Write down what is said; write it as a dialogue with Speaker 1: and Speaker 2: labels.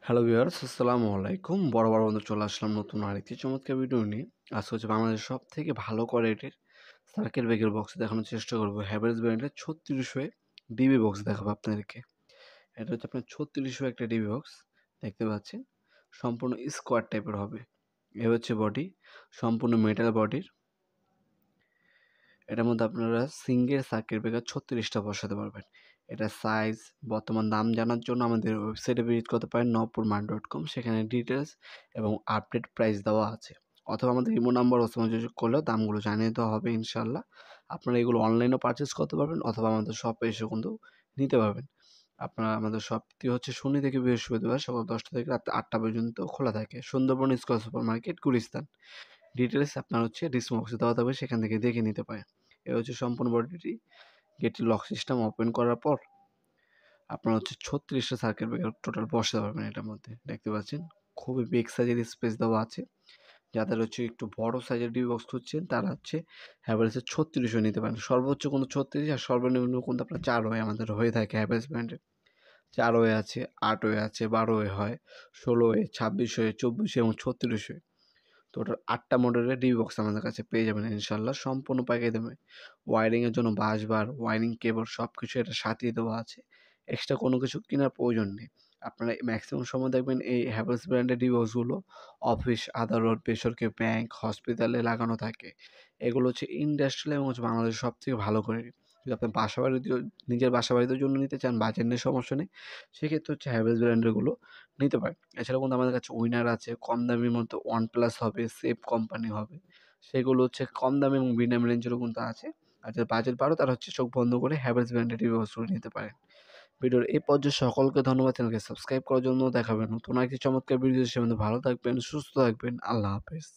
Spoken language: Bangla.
Speaker 1: হ্যালো ভিউয়ার্স, আসসালামু আলাইকুম। বরাবর বন্ধু চলে আসলাম নতুন আরেকটি চমৎকার ভিডিও নিয়ে। আজকে হচ্ছে বাংলাদেশের সবথেকে ভালো কোয়ালিটির সার্কেল ব্যাগের বক্স দেখানোর চেষ্টা করব। হ্যাভেলস ব্র্যান্ডের 3600 ডিবি বক্স দেখাবো আপনাদেরকে। এটা হচ্ছে আপনার 3600 একটা ডিবি বক্স দেখতে পাচ্ছেন। সম্পূর্ণ স্কোয়ার টাইপের হবে। এ হচ্ছে বডি, সম্পূর্ণ মেটাল বডির। এটার মধ্যে আপনারা সিঙ্গেল সার্কিট ব্রেকার 36টা বসাতে পারবেন। এটার সাইজ, বর্তমান দাম জানার জন্য আমাদের ওয়েবসাইটে ভিজিট করতে পারেন nopurmart.com। সেখানে ডিটেলস এবং আপডেট প্রাইস দেওয়া আছে। অথবা আমাদের ইমো নাম্বার যোগাযোগ করলেও দামগুলো জানিয়ে দেওয়া হবে ইনশাআল্লাহ। আপনারা এগুলো অনলাইনেও পারচেজ করতে পারবেন অথবা আমাদের শপে এসে কিন্তু নিতে পারবেন। আপনারা আমাদের শপটি হচ্ছে শনি থেকে বৃহস্পতিবার সকাল 10টা থেকে রাত 8টা পর্যন্ত খোলা থাকে। Sundarban square super market, Gulistan. Details আপনার হচ্ছে ডিসক্রিপশন বক্সে দেওয়া থাকবে, সেখান থেকে দেখে নিতে পারেন। এ হচ্ছে সম্পূর্ণ বডিটি। গেটটি লক সিস্টেম ওপেন করার পর আপনার হচ্ছে 36টা সার্কিট ব্রেকার টোটাল বসাতে পারবেন এটার মধ্যে। দেখতে পাচ্ছেন খুবই বিগ সাইজের স্পেস দেওয়া আছে। যাদের হচ্ছে একটু বড় সাইজের ডিবি বক্স খুঁজছেন তারা হচ্ছে হ্যাভেলসের 3600 নিতে পারেন। সর্বোচ্চ কিন্তু 36 আর সর্বনিম্ন কিন্তু আপনার 4 ওয়ে আমাদের হয়ে থাকে হ্যাভেলস ব্র্যান্ডের। 4 ওয়ে আছে, 8 ওয়ে আছে, 12 ওয়ে হয়, 16 ওয়ে, 26 ওয়ে, 24 এবং 36 ওয়ে। টোটাল 8টা মডেলের ডিবি বক্স আমাদের কাছে পেয়ে যাবেন ইনশাআল্লাহ সম্পূর্ণ পাইকারি দামে। ওয়ারিংয়ের জন্য বাঁশবার, ওয়ারিং কেবল সব কিছু এটার সাথেই দেওয়া আছে। এক্সট্রা কোনো কিছু কেনার প্রয়োজন নেই। আপনারা ম্যাক্সিমাম সময় দেখবেন এই হ্যাভেলস ব্র্যান্ডের ডিবি বক্সগুলো অফিস, আদালত, বেসরকারি ব্যাংক, হসপিটালে লাগানো থাকে। এগুলো হচ্ছে ইন্ডাস্ট্রিয়াল এবং হচ্ছে বাংলাদেশের সবথেকে ভালো কোয়ালিটি। যদি আপনি বাসাবাড়িতেও নিজের বাসাবাড়ির জন্য নিতে চান, বাজেট নিয়ে সমস্যা নেই, সেক্ষেত্রে হচ্ছে হ্যাভেলস ব্র্যান্ডেরগুলো নিতে পারেন। এছাড়াও কিন্তু আমাদের কাছে উইনার আছে, কম দামির মধ্যে ওয়ানপ্লাস হবে, সেফ কোম্পানি হবে। সেগুলো হচ্ছে কম দামি এবং মিডিয়াম রেঞ্জেরও কিন্তু আছে। আর যাদের বাজেট বাড়ো তারা হচ্ছে চোখ বন্ধ করে হ্যাভেলস ব্র্যান্ডের টিভি বক্সগুলো নিতে পারেন। ভিডিওর এই পর্যায়ে সকলকে ধন্যবাদ। চ্যানেলকে সাবস্ক্রাইব করার জন্য। দেখা হবে নতুন আরেকটি চমৎকার ভিডিও। সে ভালো থাকবেন, সুস্থ থাকবেন। আল্লাহ হাফেজ।